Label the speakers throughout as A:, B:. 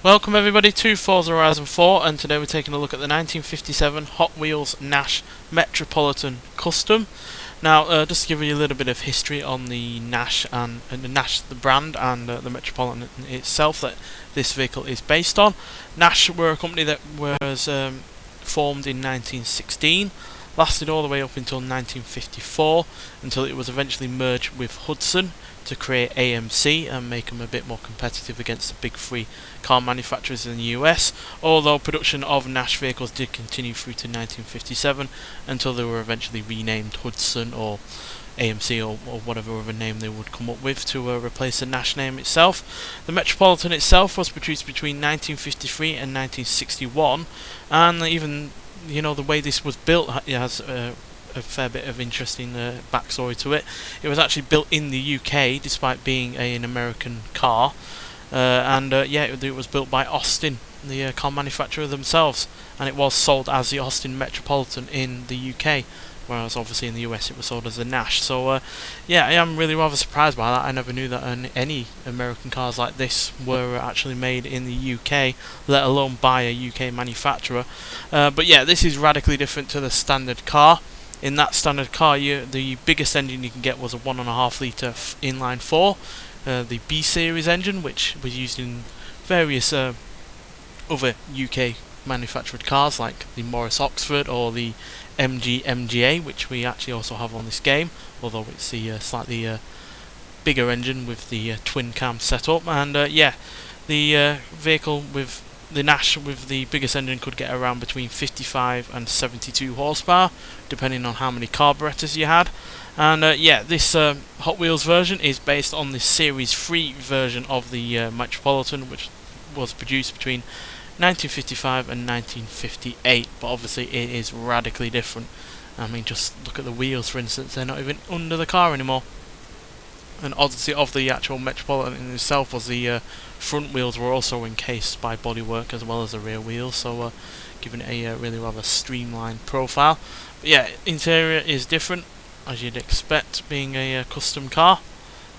A: Welcome everybody to Forza Horizon 4, and today we're taking a look at the 1957 Hot Wheels Nash Metropolitan Custom. Now, just to give you a little bit of history on the Nash and the Nash, the brand, and the Metropolitan itself that this vehicle is based on. Nash were a company that was formed in 1916, lasted all the way up until 1954, until it was eventually merged with Hudson to create AMC and make them a bit more competitive against the big three car manufacturers in the US, although production of Nash vehicles did continue through to 1957 until they were eventually renamed Hudson or AMC or whatever other name they would come up with to replace the Nash name itself. The Metropolitan itself was produced between 1953 and 1961, and even the way this was built has a fair bit of interesting backstory to it. It was actually built in the UK despite being an American car, it was built by Austin, the car manufacturer themselves, and it was sold as the Austin Metropolitan in the UK, whereas obviously in the US it was sold as the Nash. So I am really rather surprised by that. I never knew that any American cars like this were actually made in the UK, let alone by a UK manufacturer. But yeah, this is radically different to the standard car. In that standard car, the biggest engine you can get was a 1.5 litre inline 4, the B series engine, which was used in various other UK manufactured cars like the Morris Oxford or the MG MGA, which we actually also have on this game, although it's the slightly bigger engine with the twin cam setup. And the vehicle with the Nash with the biggest engine could get around between 55 and 72 horsepower, depending on how many carburetors you had. And this Hot Wheels version is based on the Series 3 version of the Metropolitan, which was produced between 1955 and 1958, but obviously it is radically different. I mean, just look at the wheels, for instance, they're not even under the car anymore. An oddity of the actual Metropolitan in itself was the front wheels were also encased by bodywork as well as the rear wheels, so giving it a really rather streamlined profile. But yeah, interior is different, as you'd expect, being a custom car.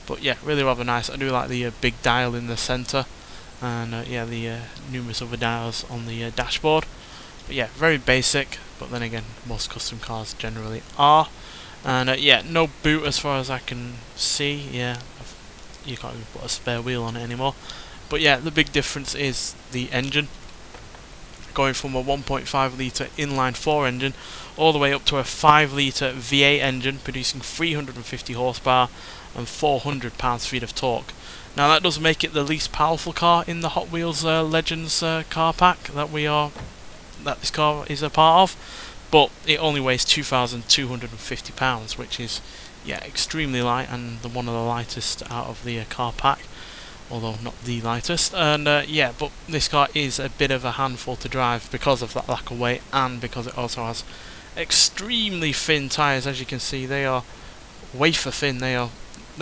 A: But yeah, really rather nice. I do like the big dial in the centre, and the numerous other dials on the dashboard. But yeah, very basic, but then again, most custom cars generally are. And no boot as far as I can see. Yeah, you can't even put a spare wheel on it anymore. But yeah, the big difference is the engine, going from a 1.5 litre inline 4 engine all the way up to a 5 litre V8 engine producing 350 horsepower and 400 pounds-feet of torque. Now that does make it the least powerful car in the Hot Wheels Legends car pack that this car is a part of. But it only weighs 2,250 pounds, which is extremely light and one of the lightest out of the car pack, although not the lightest. And but this car is a bit of a handful to drive because of that lack of weight, and because it also has extremely thin tyres. As you can see, they are wafer thin. They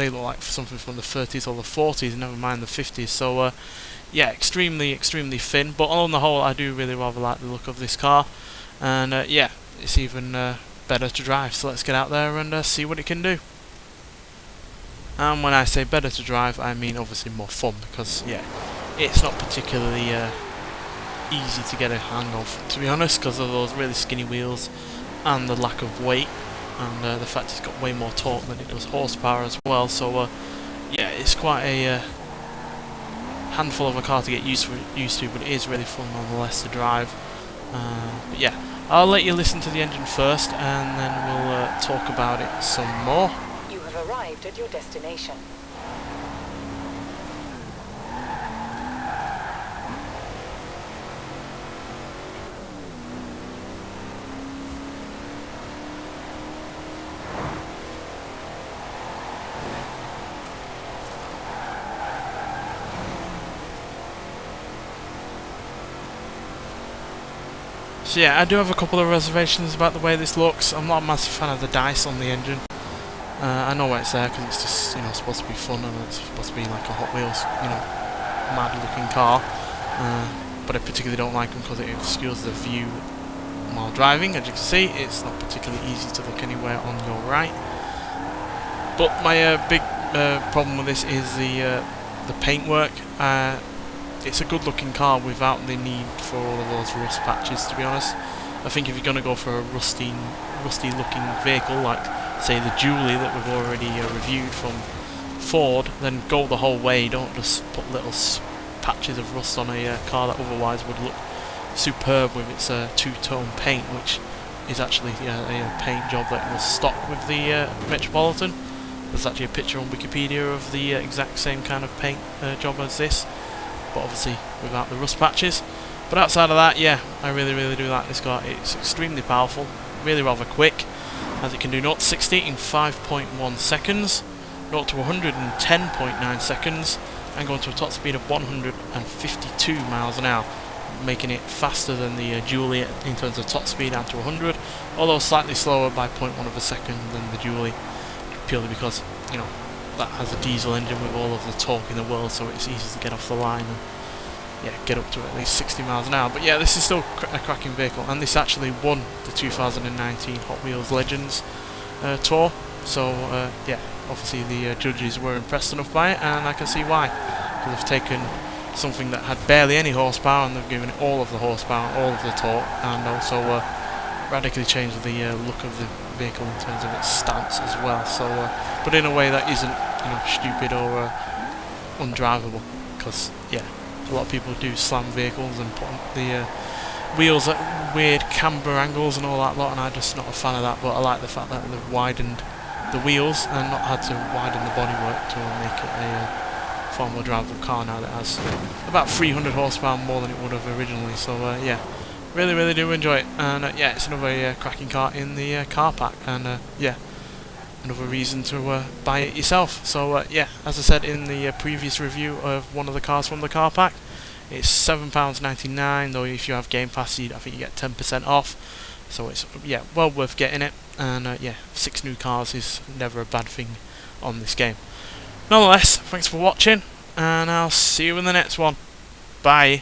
A: look like something from the 30s or the 40s, never mind the 50s. So extremely thin. But on the whole, I do really rather like the look of this car. And it's even better to drive, so let's get out there and see what it can do. And when I say better to drive, I mean obviously more fun, because it's not particularly easy to get a hang of, to be honest, because of those really skinny wheels and the lack of weight, and the fact it's got way more torque than it does horsepower as well. So it's quite a handful of a car to get used to, but it is really fun nonetheless to drive. But yeah, I'll let you listen to the engine first, and then we'll talk about it some more.
B: You have arrived at your destination.
A: So yeah, I do have a couple of reservations about the way this looks. I'm not a massive fan of the dice on the engine. I know why it's there, because it's just supposed to be fun, and it's supposed to be like a Hot Wheels mad looking car. But I particularly don't like them because it obscures the view while driving. As you can see, it's not particularly easy to look anywhere on your right. But my big problem with this is the paintwork. it's a good looking car without the need for all of those rust patches, to be honest. I think if you're going to go for a rusty looking vehicle like say the Julie that we've already reviewed from Ford, then go the whole way. Don't just put little patches of rust on a car that otherwise would look superb with its two-tone paint, which is actually a paint job that was stock with the Metropolitan. There's actually a picture on Wikipedia of the exact same kind of paint job as this, but obviously without the rust patches. But outside of that, yeah, I really do like this car. It's extremely powerful, really rather quick, as it can do 0 to 60 in 5.1 seconds, 0 to 100 in 10.9 seconds, and going to a top speed of 152 miles an hour, making it faster than the Julie in terms of top speed down to 100, although slightly slower by 0.1 of a second than the Julie, purely because, you know, that has a diesel engine with all of the torque in the world, so it's easy to get off the line and get up to at least 60 miles an hour. But yeah, this is still a cracking vehicle, and this actually won the 2019 Hot Wheels Legends Tour, so yeah, obviously the judges were impressed enough by it, and I can see why, because they've taken something that had barely any horsepower and they've given it all of the horsepower, all of the torque, and also radically changed the look of the vehicle in terms of its stance as well. So, but in a way that isn't, you know, stupid or undrivable, because yeah, a lot of people do slam vehicles and put the wheels at weird camber angles and all that lot, and I'm just not a fan of that. But I like the fact that they've widened the wheels and not had to widen the bodywork to make it a far more drivable car now that has about 300 horsepower more than it would have originally. So yeah, really do enjoy it, and yeah, it's another cracking car in the car pack, and yeah, another reason to buy it yourself. So yeah, as I said in the previous review of one of the cars from the car pack, it's £7.99, though if you have Game Pass, I think you get 10% off, so it's, yeah, well worth getting it. And yeah, 6 new cars is never a bad thing on this game. Nonetheless, thanks for watching, and I'll see you in the next one. Bye.